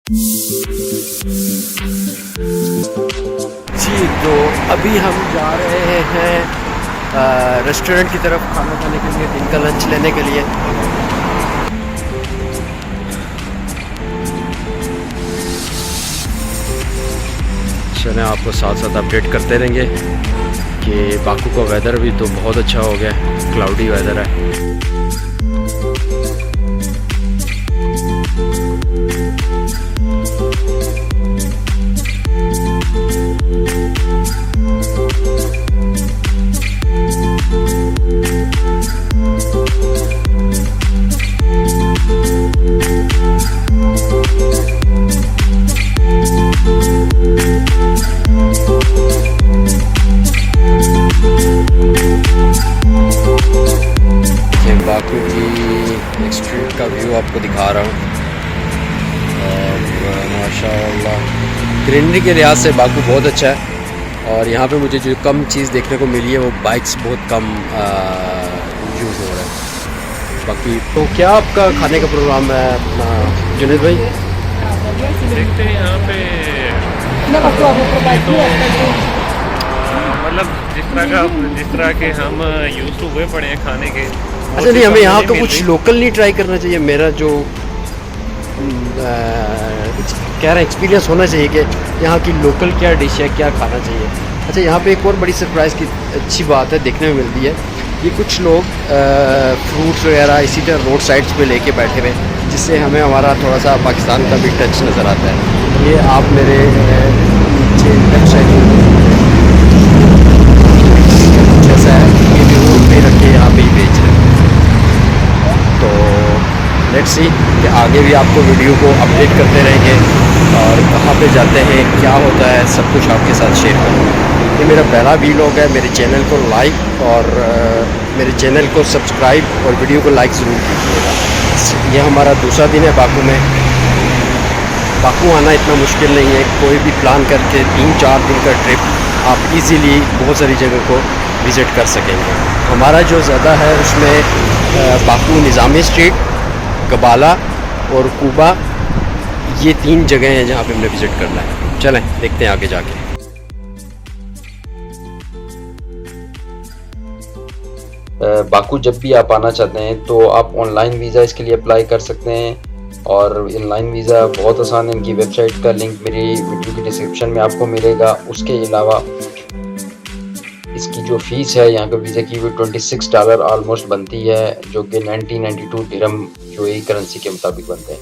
जी, तो अभी हम जा रहे हैं रेस्टोरेंट की तरफ खाना खाने के लिए, दिन का लंच लेने के लिए। चलें, आपको साथ साथ अपडेट करते रहेंगे कि बाकू का वेदर भी तो बहुत अच्छा हो गया है, क्लाउडी वेदर है। बाकू की एक स्ट्रीट का व्यू आपको दिखा रहा हूँ और माशाल्लाह ग्रीनरी के लिहाज से बाकू बहुत अच्छा है। और यहाँ पे मुझे जो कम चीज़ देखने को मिली है वो बाइक्स बहुत कम यूज़ हो रहा है। बाकी तो क्या आपका खाने का प्रोग्राम है जुनेद भाई? देखते हैं यहाँ पे मतलब जिस तरह के हम यूज़ हुए पड़े हैं खाने के। अच्छा नहीं, हमें यहाँ का कुछ लोकल नहीं ट्राई करना चाहिए? मेरा जो कह रहा एक्सपीरियंस होना चाहिए कि यहाँ की लोकल क्या डिश है, क्या खाना चाहिए। अच्छा, यहाँ पे एक और बड़ी सरप्राइज़ की अच्छी बात है देखने में मिलती है, ये कुछ लोग फ्रूट्स वगैरह इसी तरह रोड साइड्स पे लेके बैठे हुए, जिससे हमें हमारा थोड़ा सा पाकिस्तान का भी टच नज़र आता है। ये आप मेरे नीचे लेफ्ट साइड जैसा है, ये भी रोड पे रखे यहाँ पे ही बेच रहे हैं। तो लेट्स सी कि आगे भी आपको वीडियो को अपडेट करते रहेंगे और कहाँ पे जाते हैं, क्या होता है, सब कुछ आपके साथ शेयर करूँगा। ये मेरा पहला वीलॉग है। मेरे चैनल को लाइक और मेरे चैनल को सब्सक्राइब और वीडियो को लाइक ज़रूर कीजिएगा। यह हमारा दूसरा दिन है बाकू में। बाकू आना इतना मुश्किल नहीं है, कोई भी प्लान करके 3-4 दिन का ट्रिप आप इजीली बहुत सारी जगह को विज़िट कर सकेंगे। हमारा जो ज़्यादा है उसमें बाकू निज़ामी स्ट्रीट, गबाला और कूबा, ये 3 जगह हैं जहाँ पे हमने विज़िट करना है। चलें देखते हैं आगे जाके। बाकू जब भी आप आना चाहते हैं तो आप ऑनलाइन वीज़ा इसके लिए अप्लाई कर सकते हैं और ऑनलाइन वीज़ा बहुत आसान है। इनकी वेबसाइट का लिंक मेरी वीडियो की डिस्क्रिप्शन में आपको मिलेगा। उसके अलावा इसकी जो फ़ीस है यहाँ पे वीज़ा की वो $26 ऑलमोस्ट बनती है, जो कि 1992 दिरहम यूएई करेंसी के मुताबिक बनते हैं।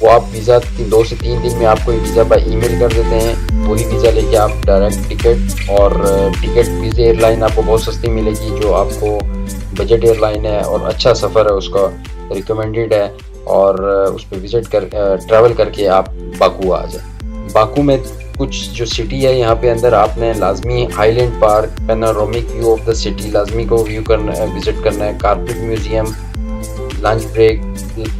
वो आप वीज़ा 2 से 3 दिन में आपको वीज़ा बाय ईमेल कर देते हैं। वही वीज़ा लेके आप डायरेक्ट टिकट वीज़ा एयरलाइन आपको बहुत सस्ती मिलेगी, जो आपको बजट एयरलाइन है और अच्छा सफ़र है, उसका रिकमेंडेड है। और उस पर ट्रैवल करके आप बाकू आ जाए। बाकू में कुछ जो सिटी है यहाँ पे अंदर आपने लाजमी highland park, panoramic view of the city लाजमी को विज़िट करना है। Carpet museum, lunch break,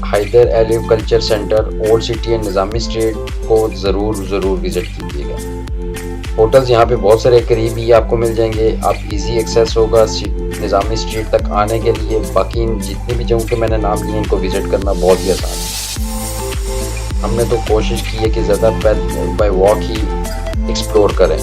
Heydar Aliyev culture centre, old city and Nizami street को ज़रूर विज़िट कीजिएगा। होटल्स यहाँ पे बहुत सारे करीब ही आपको मिल जाएंगे। आप इजी एक्सेस होगा निज़ामी स्ट्रीट तक आने के लिए। बाकी जितने भी जगहों के मैंने नाम लिए इनको विज़िट करना बहुत ही आसान है। हमने तो कोशिश की है कि ज़्यादा बाय वॉक ही एक्सप्लोर करें।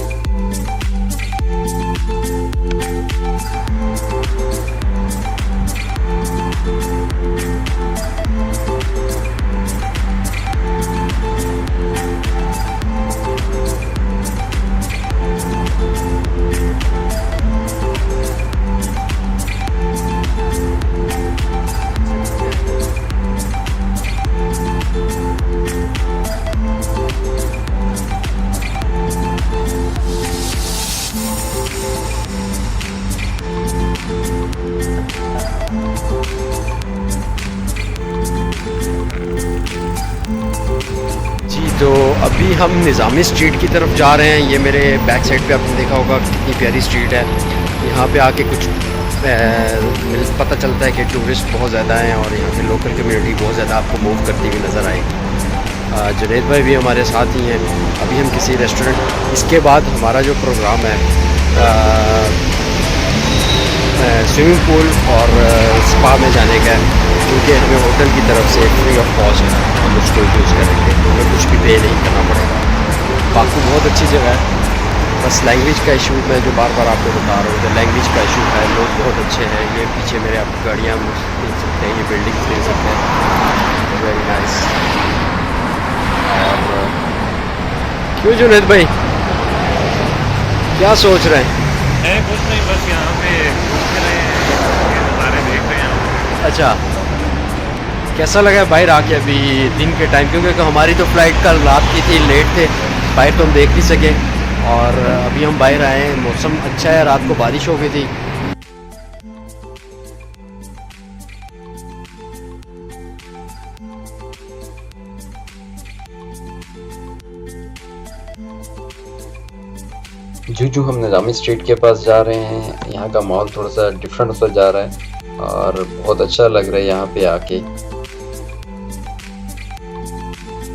तो अभी हम निज़ामी स्ट्रीट की तरफ जा रहे हैं। ये मेरे बैक साइड पे आपने देखा होगा कितनी प्यारी स्ट्रीट है। यहाँ पे आके कुछ पता चलता है कि टूरिस्ट बहुत ज़्यादा हैं और यहाँ पे लोकल कम्युनिटी बहुत ज़्यादा आपको मूव करती हुई नज़र आएगी। जुनैद भाई भी हमारे साथ ही हैं। अभी हम किसी रेस्टोरेंट, इसके बाद हमारा जो प्रोग्राम है स्विमिंग पूल और स्पा में जाने का है, क्योंकि हमें होटल की तरफ से फ्री ऑफ कॉस्ट है। हम उसको यूज़ करेंगे, हमें कुछ भी पे नहीं करना पड़ेगा। बाकू बहुत अच्छी जगह है, बस लैंग्वेज का इशू मैं जो बार बार आपको बता रहा हूँ, तो लैंग्वेज का इशू है। लोग बहुत अच्छे हैं। ये पीछे मेरे आप गाड़ियाँ देख सकते हैं, ये बिल्डिंग देख सकते हैं, वेरी नाइस। और क्यों जुनैद भाई, क्या सोच रहे हैं? है कुछ नहीं, बस यहाँ पे घूम रहे हैं, ये नज़ारे देख रहे हैं। अच्छा, कैसा लगा बाहर आके अभी दिन के टाइम, क्योंकि हमारी तो फ्लाइट कल रात की थी, लेट थे, बाहर तो हम देख नहीं सके। और अभी हम बाहर आए हैं, मौसम अच्छा है, रात को बारिश हो गई थी। जो हम निज़ामी स्ट्रीट के पास जा रहे हैं, यहाँ का माहौल थोड़ा सा डिफरेंट होता जा रहा है और बहुत अच्छा लग रहा है यहाँ पे आके।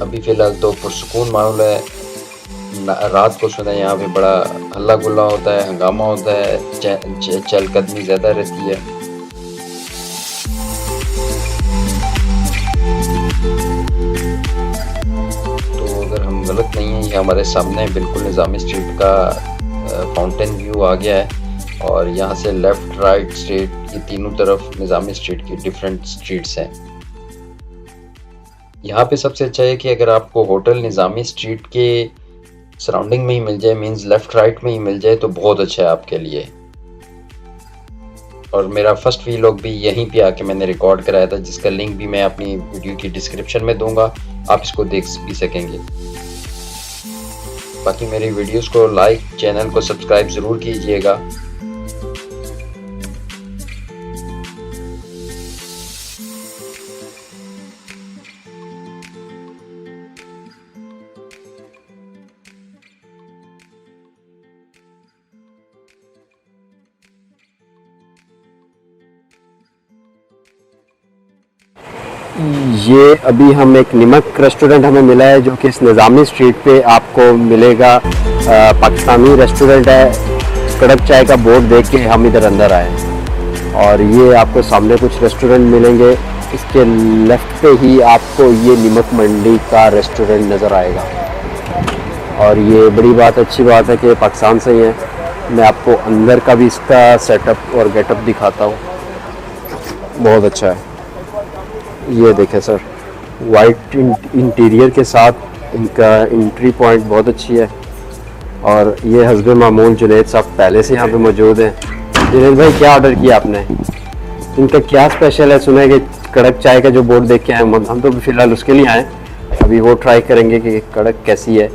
अभी फ़िलहाल तो पुरसुकून माहौल है। रात को सुना यहाँ पे बड़ा हल्ला गुल्ला होता है, हंगामा होता है, चहलकदमी ज़्यादा रहती है। तो अगर हम गलत नहीं हैं, ये हमारे सामने बिल्कुल निज़ामी स्ट्रीट का फाउंटेन व्यू आ गया है और यहाँ से लेफ़्ट राइट स्ट्रीट, ये तीनों तरफ निज़ामी स्ट्रीट की डिफरेंट स्ट्रीट्स हैं। यहाँ पे सबसे अच्छा है कि अगर आपको होटल निज़ामी स्ट्रीट के सराउंडिंग में ही मिल जाए, मींस लेफ़्ट राइट में ही मिल जाए, तो बहुत अच्छा है आपके लिए। और मेरा फर्स्ट व्लॉग भी यहीं पे आके मैंने रिकॉर्ड कराया था, जिसका लिंक भी मैं अपनी वीडियो की डिस्क्रिप्शन में दूंगा, आप इसको देख भी सकेंगे। बाकी मेरी वीडियोस को लाइक, चैनल को सब्सक्राइब ज़रूर कीजिएगा। ये अभी हम एक निमक रेस्टोरेंट हमें मिला है, जो कि इस निज़ामी स्ट्रीट पे आपको मिलेगा। पाकिस्तानी रेस्टोरेंट है। कड़क चाय का बोर्ड देख के हम इधर अंदर आए, और ये आपको सामने कुछ रेस्टोरेंट मिलेंगे। इसके लेफ़्ट पे ही आपको ये निमक मंडी का रेस्टोरेंट नज़र आएगा। और ये बड़ी बात, अच्छी बात है कि पाकिस्तान से ही है। मैं आपको अंदर का भी इसका सेटअप और गेटअप दिखाता हूँ, बहुत अच्छा है। ये देखें सर, वाइट इंटीरियर के साथ इनका एंट्री पॉइंट बहुत अच्छी है। और ये हस्बे मामूल जुनैद साहब पहले से यहाँ पे मौजूद हैं। जुनैद भाई, क्या ऑर्डर किया आपने? इनका क्या स्पेशल है? सुना है कि कड़क चाय का जो बोर्ड देख के आए, हम तो फ़िलहाल उसके लिए आए। अभी वो ट्राई करेंगे कि कड़क कैसी है।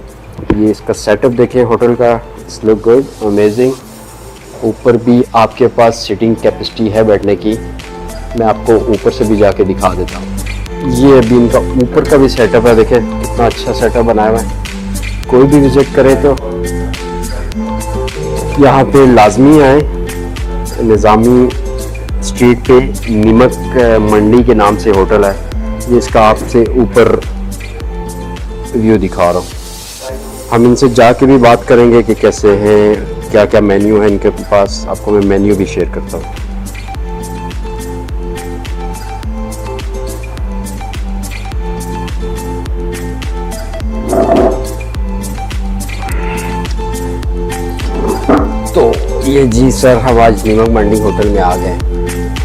ये इसका सेटअप देखें होटल का, इट्स लुक गुड, अमेजिंग। ऊपर भी आपके पास सीटिंग कैपेसिटी है बैठने की। मैं आपको ऊपर से भी जाके दिखा देता हूँ। ये अभी इनका ऊपर का भी सेटअप है, देखें कितना अच्छा सेटअप बनाया हुआ है। कोई भी विज़िट करे तो यहाँ पे लाजमी आए। निज़ामी स्ट्रीट पे निमक मंडी के नाम से होटल है। ये इसका आपसे ऊपर व्यू दिखा रहा हूँ। हम इनसे जाके भी बात करेंगे कि कैसे हैं, क्या क्या मेन्यू है इनके पास। आपको मैं मेन्यू भी शेयर करता हूँ। तो ये जी सर, हम आज निमक मंडी होटल में आ गए।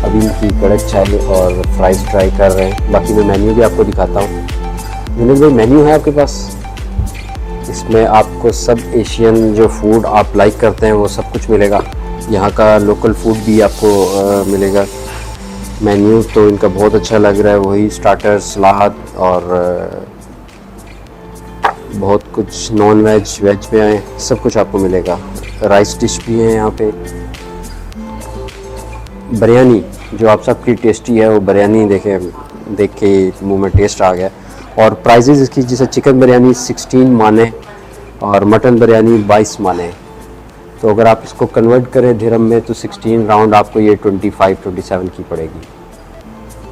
अभी इनकी कड़क चाय और फ्राइज़ ट्राई कर रहे हैं। बाकी मैं मेन्यू भी आपको दिखाता हूँ। जुनैद भाई, मेन्यू है आपके पास? इसमें आपको सब एशियन जो फूड आप लाइक करते हैं वो सब कुछ मिलेगा। यहाँ का लोकल फूड भी आपको मिलेगा। मेन्यू तो इनका बहुत अच्छा लग रहा है, वही स्टार्टर, सलाद और बहुत कुछ नॉन वेज, वेज में आए, सब कुछ आपको मिलेगा। राइस डिश भी है यहाँ पे। बिरयानी जो आप सबकी टेस्टी है, वो बिरयानी देख के मुंह में टेस्ट आ गया। और प्राइजेज़ इसकी, जैसे चिकन बिरयानी 16 माने और मटन बिरयानी 22 माने। तो अगर आप इसको कन्वर्ट करें दिरहम में तो 16 राउंड आपको ये 25-27 की पड़ेगी,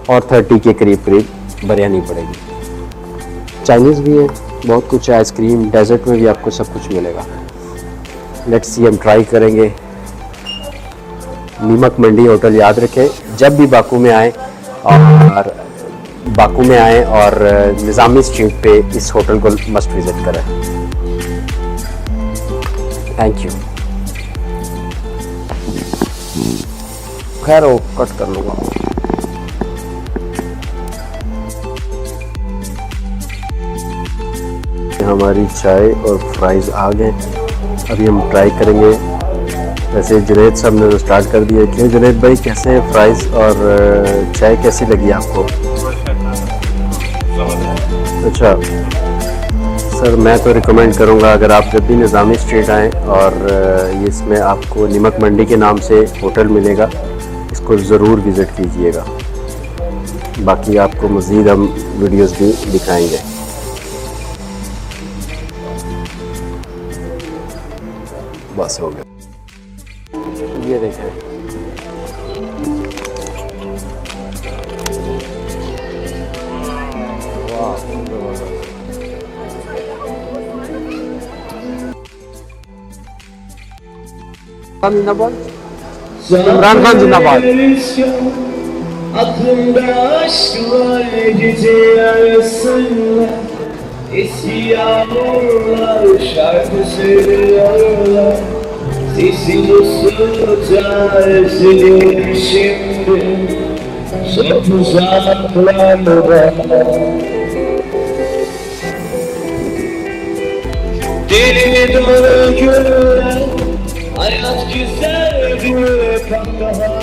और 30 के करीब बिरयानी पड़ेगी। चाइनीज़ भी है, बहुत कुछ है, आइसक्रीम, डेजर्ट में भी आपको सब कुछ मिलेगा। लेट्स सी, हम ट्राई करेंगे। निमक मंडी होटल याद रखें, जब भी बाकू में आए। और बाकू में आएँ और निज़ामी स्ट्रीट पे इस होटल को मस्ट विज़िट करें। Thank you. खैर वो कट कर लूँगा। हमारी चाय और फ्राइज़ आ गए, अभी हम ट्राई करेंगे। वैसे जुनैद साहब ने तो स्टार्ट कर दिया। क्यों जुनैद भाई, कैसे फ्राइज़ और चाय कैसी लगी आपको? अच्छा सर, मैं तो रिकमेंड करूँगा अगर आप जब भी निज़ामी स्ट्रीट आएँ और इसमें आपको नमक मंडी के नाम से होटल मिलेगा, इसको ज़रूर विज़िट कीजिएगा। बाकी आपको मज़ीद हम वीडियोस भी दिखाएंगे। बस हो गया। ये देखें, जिंदाबाद, इमरान खान जिंदाबाद। Aklımda aşklar gece arasında eski yağmurlar şarkı söylüyorlar. Sessiz usulca özledim şimdi çok uzaklarda. Deli dolu güller hayat güzel bir kahkaha